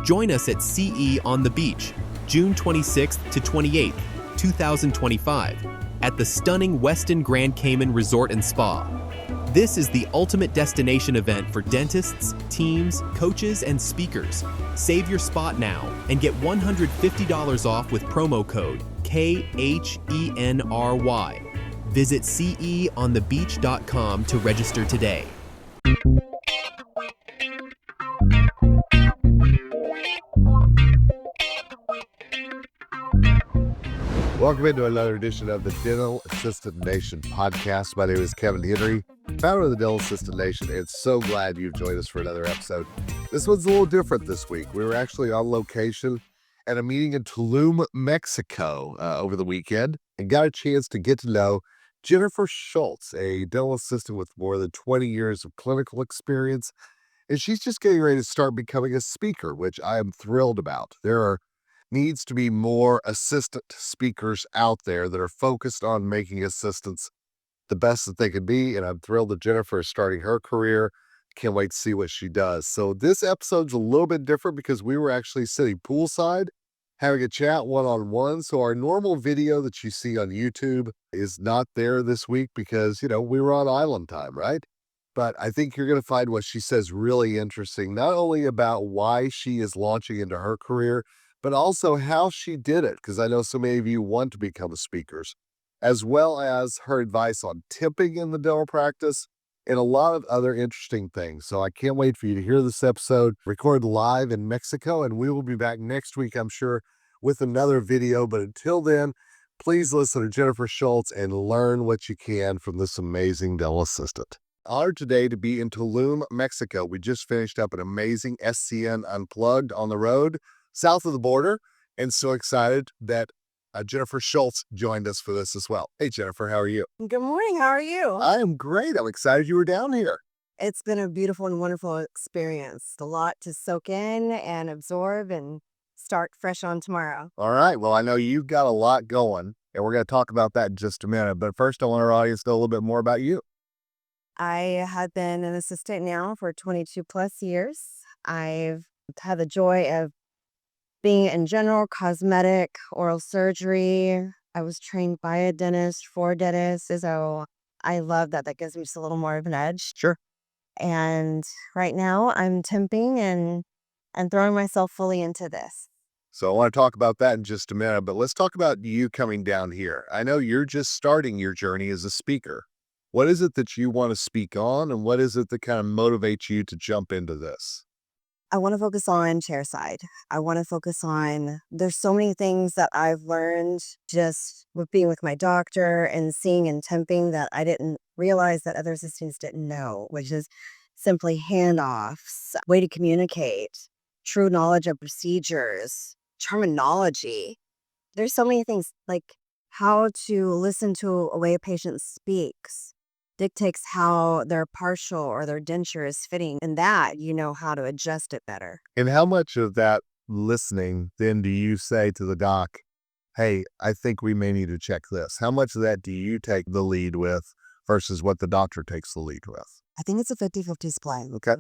Join us at CE on the Beach, June 26th to 28th, 2025, at the stunning Westin Grand Cayman Resort and Spa. This is the ultimate destination event for dentists, teams, coaches, and speakers. Save your spot now and get $150 off with promo code KHENRY. Visit ceonthebeach.com to register today. Welcome into another edition of the Dental Assistant Nation podcast. My name is Kevin Henry, founder of the Dental Assistant Nation, and so glad you've joined us for another episode. This one's a little different this week. We were actually on location at a meeting in Tulum, Mexico over the weekend and got a chance to get to know Jennifer Schultz, a dental assistant with more than 20 years of clinical experience. And she's just getting ready to start becoming a speaker, which I am thrilled about. There needs to be more assistant speakers out there that are focused on making assistants the best that they can be. And I'm thrilled that Jennifer is starting her career. Can't wait to see what she does. So this episode's a little bit different because we were actually sitting poolside, having a chat one-on-one. So our normal video that you see on YouTube is not there this week because, we were on island time, right? But I think you're going to find what she says really interesting, not only about why she is launching into her career, but also how she did it, because I know so many of you want to become speakers, as well as her advice on tipping in the dental practice and a lot of other interesting things. So I can't wait for you to hear this episode recorded live in Mexico, and we will be back next week, I'm sure, with another video. But until then, please listen to Jennifer Schultz and learn what you can from this amazing dental assistant. Honored today to be in Tulum, Mexico. We just finished up an amazing SCN Unplugged on the road south of the border, and so excited that Jennifer Schultz joined us for this as well. Hey, Jennifer, how are you? Good morning. How are you? I am great. I'm excited you were down here. It's been a beautiful and wonderful experience. A lot to soak in and absorb and start fresh on tomorrow. All right. Well, I know you've got a lot going, and we're going to talk about that in just a minute. But first, I want our audience to know a little bit more about you. I have been an assistant now for 22 plus years. I've had the joy of being in general, cosmetic, oral surgery. I was trained by a dentist for dentists, so I love that. That gives me just a little more of an edge. Sure. And right now I'm temping and throwing myself fully into this. So I want to talk about that in just a minute, but let's talk about you coming down here. I know you're just starting your journey as a speaker. What is it that you want to speak on, and what is it that kind of motivates you to jump into this? I want to focus on chairside. I want to focus on, there's so many things that I've learned just with being with my doctor and seeing and temping that I didn't realize that other assistants didn't know, which is simply handoffs, way to communicate, true knowledge of procedures, terminology. There's so many things, like how to listen to a way a patient speaks dictates how their partial or their denture is fitting, and that you know how to adjust it better. And how much of that listening then do you say to the doc, hey, I think we may need to check this? How much of that do you take the lead with versus what the doctor takes the lead with? I think it's a 50-50 split. Okay.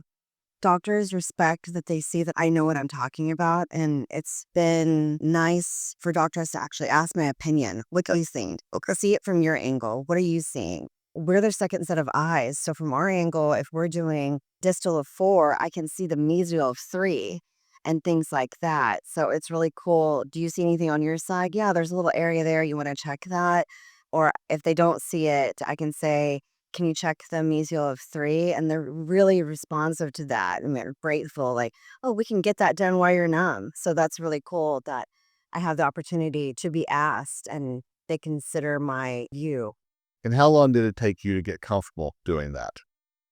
Doctors respect that they see that I know what I'm talking about, and it's been nice for doctors to actually ask my opinion. What do you think? Okay. See it from your angle. What are you seeing? We're their second set of eyes. So from our angle, if we're doing distal of 4, I can see the mesial of 3 and things like that. So it's really cool. Do you see anything on your side? Yeah, there's a little area there. You want to check that? Or if they don't see it, I can say, can you check the mesial of 3? And they're really responsive to that. And they're grateful, like, oh, we can get that done while you're numb. So that's really cool that I have the opportunity to be asked and they consider my view. And how long did it take you to get comfortable doing that?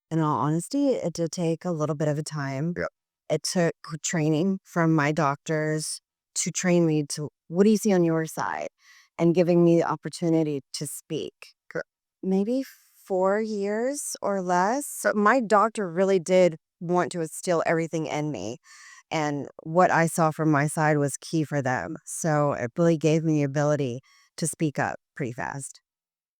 In all honesty, it did take a little bit of a time. Yep. It took training from my doctors to train me to, what do you see on your side? And giving me the opportunity to speak. Okay. Maybe 4 years or less. So my doctor really did want to instill everything in me. And what I saw from my side was key for them. So it really gave me the ability to speak up pretty fast.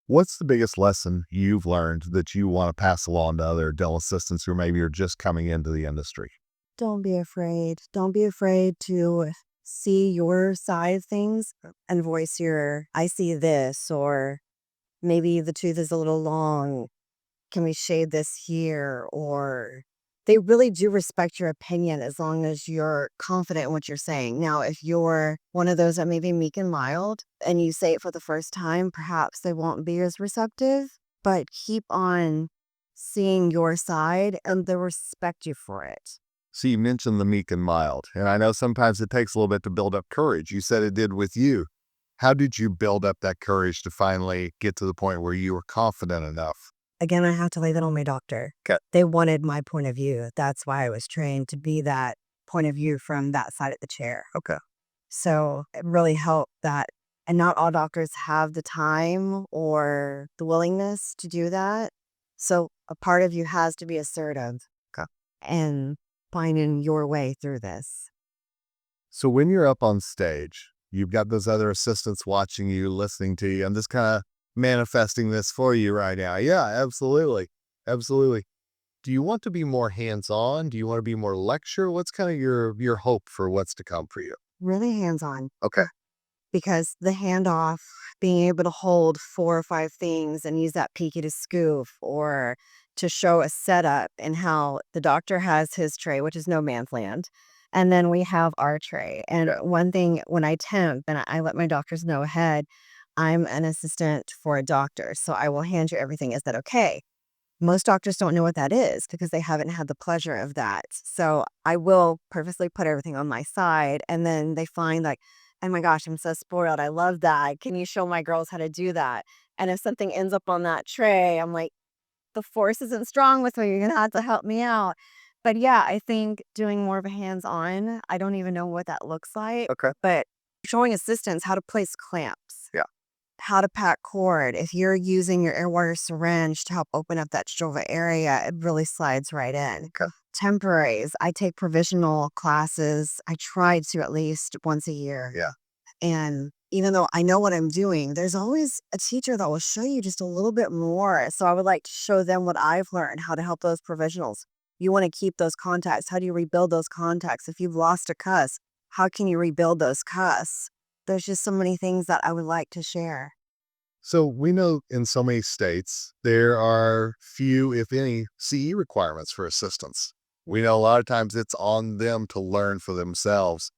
What's the biggest lesson you've learned that you want to pass along to other dental assistants who maybe are just coming into the industry? don't be afraid. Don't be afraid to see your side of things and voice your, I see this, or maybe the tooth is a little long. Can we shade this here? Or they really do respect your opinion as long as you're confident in what you're saying. Now, if you're one of those that may be meek and mild and you say it for the first time, perhaps they won't be as receptive, but keep on seeing your side and they'll respect you for it. So you mentioned the meek and mild, and I know sometimes it takes a little bit to build up courage. You said it did with you. How did you build up that courage to finally get to the point where you were confident enough? Again, I have to lay that on my doctor. Okay. They wanted my point of view. That's why I was trained to be that point of view from that side of the chair. Okay. So it really helped that. And not all doctors have the time or the willingness to do that. So a part of you has to be assertive. Okay. And finding your way through this. So when you're up on stage, you've got those other assistants watching you, listening to you. I'm just kind of manifesting this for you right now. Yeah, absolutely. Absolutely. Do you want to be more hands-on? Do you want to be more lecture? What's kind of your hope for what's to come for you? Really hands-on. Okay. Because the handoff, being able to hold 4 or 5 things and use that peeky to scoop or to show a setup and how the doctor has his tray, which is no man's land. And then we have our tray. And one thing when I temp, and I let my doctors know ahead, I'm an assistant for a doctor. So I will hand you everything. Is that okay? Most doctors don't know what that is because they haven't had the pleasure of that. So I will purposely put everything on my side. And then they find like, oh my gosh, I'm so spoiled. I love that. Can you show my girls how to do that? And if something ends up on that tray, I'm like, the force isn't strong with me. You're going to have to help me out. But yeah, I think doing more of a hands-on, I don't even know what that looks like. Okay. But showing assistants how to place clamps. Yeah. How to pack cord. If you're using your air wire syringe to help open up that strova area, it really slides right in. Okay. Temporaries. I take provisional classes. I try to at least once a year. Yeah. And even though I know what I'm doing, there's always a teacher that will show you just a little bit more. So I would like to show them what I've learned, how to help those provisionals. You want to keep those contacts. How do you rebuild those contacts? If you've lost a cuss, how can you rebuild those cuss? There's just so many things that I would like to share. So we know in so many states, there are few, if any, CE requirements for assistants. We know a lot of times it's on them to learn for themselves.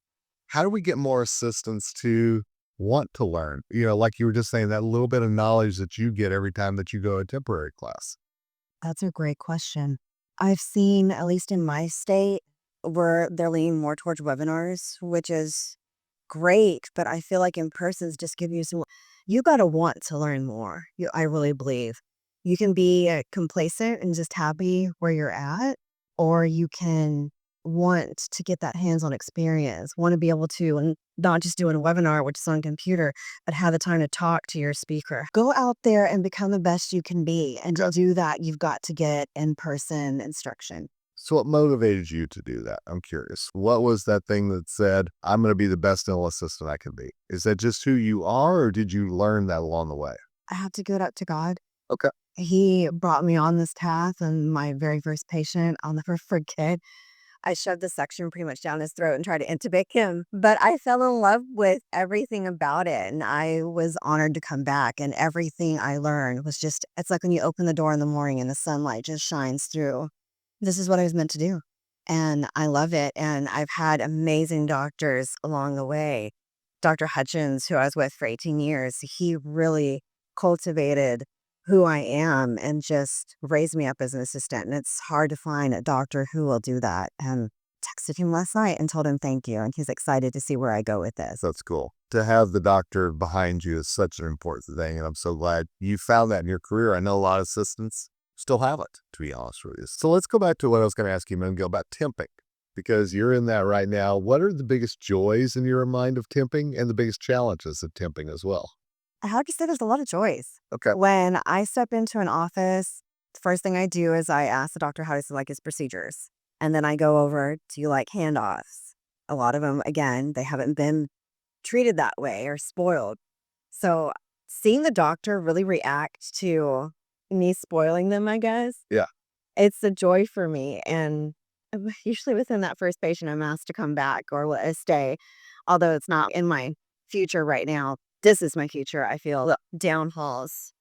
How do we get more assistants to want to learn? You know, like you were just saying, that little bit of knowledge that you get every time that you go to a temporary class. That's a great question. I've seen, at least in my state, where they're leaning more towards webinars, which is great, but I feel like in persons just give you some, you got to want to learn more. I really believe you can be complacent and just happy where you're at, or you can want to get that hands-on experience, want to be able to, and not just doing a webinar, which is on computer, but have the time to talk to your speaker. Go out there and become the best you can be. And to do that, you've got to get in-person instruction. So what motivated you to do that? I'm curious. What was that thing that said, I'm going to be the best dental assistant I can be? Is that just who you are, or did you learn that along the way? I have to give it up to God. Okay. He brought me on this path, and my very first patient, I'll never forget, I shoved the suction pretty much down his throat and tried to intubate him. But I fell in love with everything about it, and I was honored to come back. And everything I learned was just, it's like when you open the door in the morning and the sunlight just shines through. This is what I was meant to do. And I love it. And I've had amazing doctors along the way. Dr. Hutchins, who I was with for 18 years, he really cultivated who I am and just raised me up as an assistant. And it's hard to find a doctor who will do that. And texted him last night and told him thank you. And he's excited to see where I go with this. That's cool. To have the doctor behind you is such an important thing. And I'm so glad you found that in your career. I know a lot of assistants still haven't, to be honest with you. So let's go back to what I was going to ask you and go about temping, because you're in that right now. What are the biggest joys in your mind of temping and the biggest challenges of temping as well? I have to say there's a lot of joys. Okay. When I step into an office, the first thing I do is I ask the doctor how does he like his procedures. And then I go over, do you like handoffs? A lot of them, again, they haven't been treated that way or spoiled. So seeing the doctor really react to me spoiling them, I guess. Yeah. It's a joy for me. And Usually within that first patient, I'm asked to come back or stay, although it's not in my future right now. This is my future, I feel, the down halls.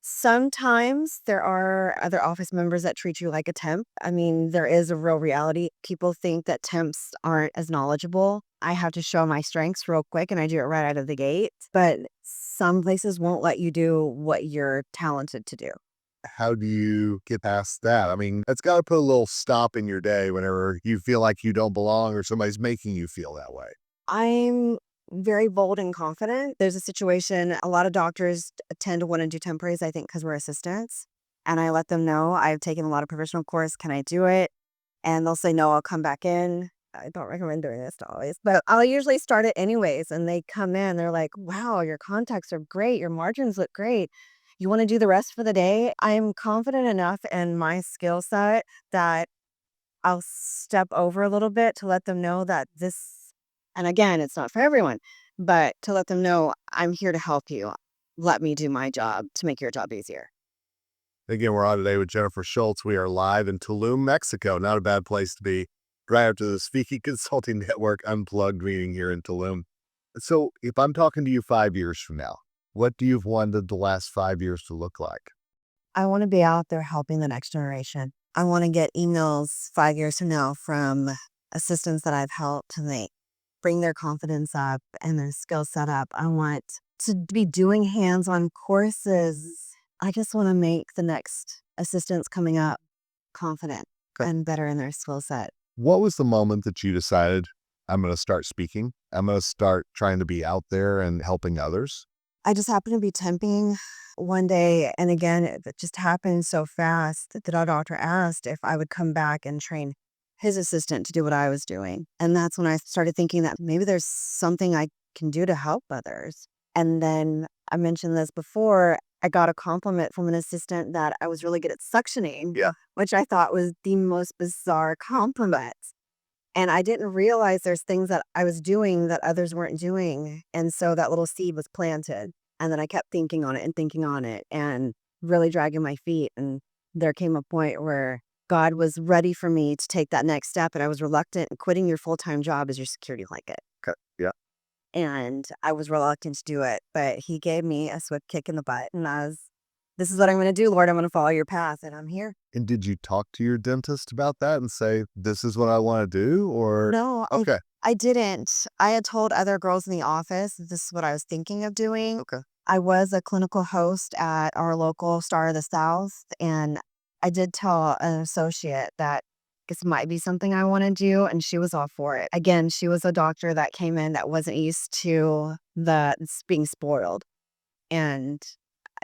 Sometimes there are other office members that treat you like a temp. I mean, there is a real reality. People think that temps aren't as knowledgeable. I have to show my strengths real quick and I do it right out of the gate. But some places won't let you do what you're talented to do. How do you get past that? I mean, that's got to put a little stop in your day whenever you feel like you don't belong or somebody's making you feel that way. I'm very bold and confident. There's a situation, a lot of doctors tend to want to do temporaries, I think, because we're assistants. And I let them know I've taken a lot of professional course. Can I do it? And they'll say, no, I'll come back in. I don't recommend doing this to always, but I'll usually start it anyways. And they come in, they're like, wow, your contacts are great. Your margins look great. You want to do the rest for the day? I'm confident enough in my skill set that I'll step over a little bit to let them know that this, and again, it's not for everyone, but to let them know I'm here to help you. Let me do my job to make your job easier. Again, we're on today with Jennifer Schultz. We are live in Tulum, Mexico. Not a bad place to be. Right after the Speaking Consulting Network Unplugged meeting here in Tulum. So if I'm talking to you 5 years from now, what do you wanted the last 5 years to look like? I want to be out there helping the next generation. I want to get emails 5 years from now from assistants that I've helped and they bring their confidence up and their skill set up. I want to be doing hands-on courses. I just want to make the next assistants coming up confident and better in their skill set. What was the moment that you decided, I'm going to start speaking? I'm going to start trying to be out there and helping others? I just happened to be temping one day. And again, it just happened so fast that our doctor asked if I would come back and train his assistant to do what I was doing. And that's when I started thinking that maybe there's something I can do to help others. And then I mentioned this before, I got a compliment from an assistant that I was really good at suctioning, which I thought was the most bizarre compliment. And I didn't realize there's things that I was doing that others weren't doing. And so that little seed was planted. And then I kept thinking on it and really dragging my feet. And there came a point where God was ready for me to take that next step. And I was reluctant. Quitting your full-time job is your security blanket. Okay. Yeah. And I was reluctant to do it. But he gave me a swift kick in the butt. And this is what I'm going to do, Lord. I'm going to follow your path. And I'm here. And did you talk to your dentist about that and say, this is what I want to do? Or No, okay. I didn't. I had told other girls in the office this is what I was thinking of doing. Okay. I was a clinical host at our local Star of the South, and I did tell an associate that this might be something I want to do, and she was all for it. Again, she was a doctor that came in that wasn't used to being spoiled, and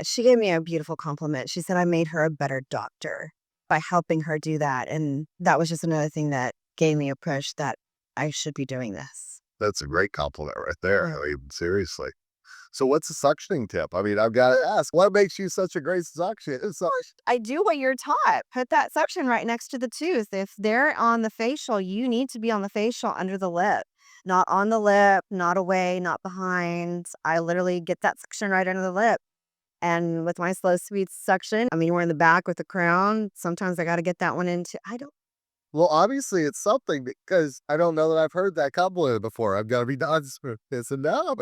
she gave me a beautiful compliment. She said I made her a better doctor by helping her do that, and that was just another thing that gave me a push that I should be doing this. That's a great compliment right there. Yeah. I mean, seriously. So what's the suctioning tip? I mean, I've got to ask, what makes you such a great suction? I do what you're taught. Put that suction right next to the tooth. If they're on the facial, you need to be on the facial under the lip, not on the lip, not away, not behind. I literally get that suction right under the lip. And with my slow, sweet suction, I mean, we're in the back with the crown. Sometimes I got to get that one into, Well, obviously it's something because I don't know that I've heard that compliment before. I've got to be honest with this. And no,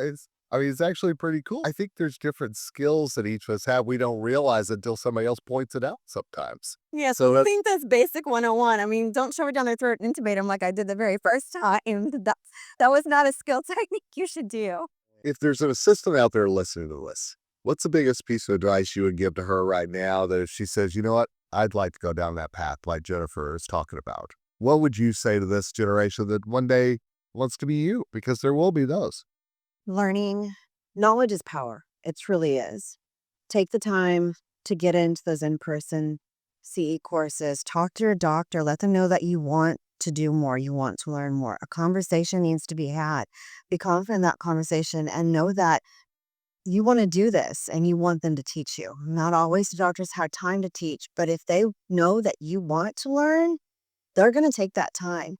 it's actually pretty cool. I think there's different skills that each of us have. We don't realize until somebody else points it out sometimes. yeah, So I think that's basic 101. I mean, don't shove it down their throat and intubate them like I did the very first time. That was not a skill technique you should do. if there's an assistant out there listening to this, what's the biggest piece of advice you would give to her right now that if she says, you know what, I'd like to go down that path like Jennifer is talking about? What would you say to this generation that one day wants to be you? Because there will be those. Learning, knowledge is power. It truly is. Take the time to get into those in-person CE courses. Talk to your doctor. Let them know that you want to do more. You want to learn more. A conversation needs to be had. Be confident in that conversation and know that you want to do this and you want them to teach you. Not always do doctors have time to teach, but if they know that you want to learn, they're going to take that time.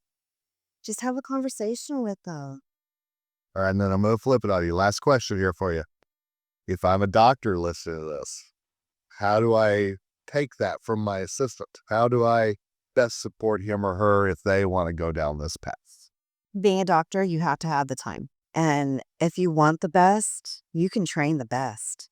Just have a conversation with them. All right, and then I'm going to flip it on you. Last question here for you. If I'm a doctor listening to this, how do I take that from my assistant? How do I best support him or her if they want to go down this path? Being a doctor, you have to have the time. And if you want the best, you can train the best.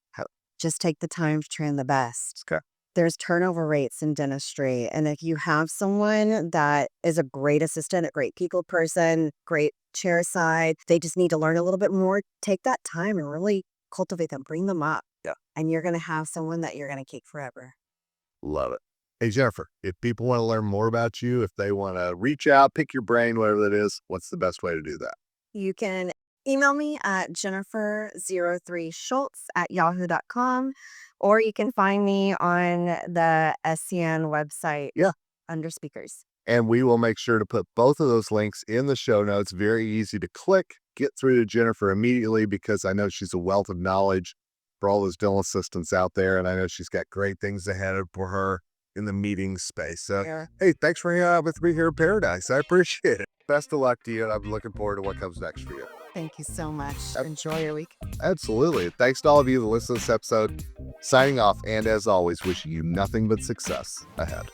Just take the time to train the best. Okay. There's turnover rates in dentistry. And if you have someone that is a great assistant, a great people person, great chair side, they just need to learn a little bit more, take that time and really cultivate them, bring them up. Yeah. And you're going to have someone that you're going to keep forever. Love it. Hey, Jennifer, if people want to learn more about you, if they want to reach out, pick your brain, whatever that is, what's the best way to do that? You can email me at jennifer03schultz@yahoo.com, or you can find me on the SCN website under speakers. And we will make sure to put both of those links in the show notes. Very easy to click, get through to Jennifer immediately because I know she's a wealth of knowledge for all those dental assistants out there. And I know she's got great things ahead for her in the meeting space. So, hey, thanks for hanging out with me here in Paradise. I appreciate it. Best of luck to you. And I'm looking forward to what comes next for you. Thank you so much. Enjoy your week. Absolutely. Thanks to all of you that listen to this episode. Signing off. And as always, wishing you nothing but success ahead.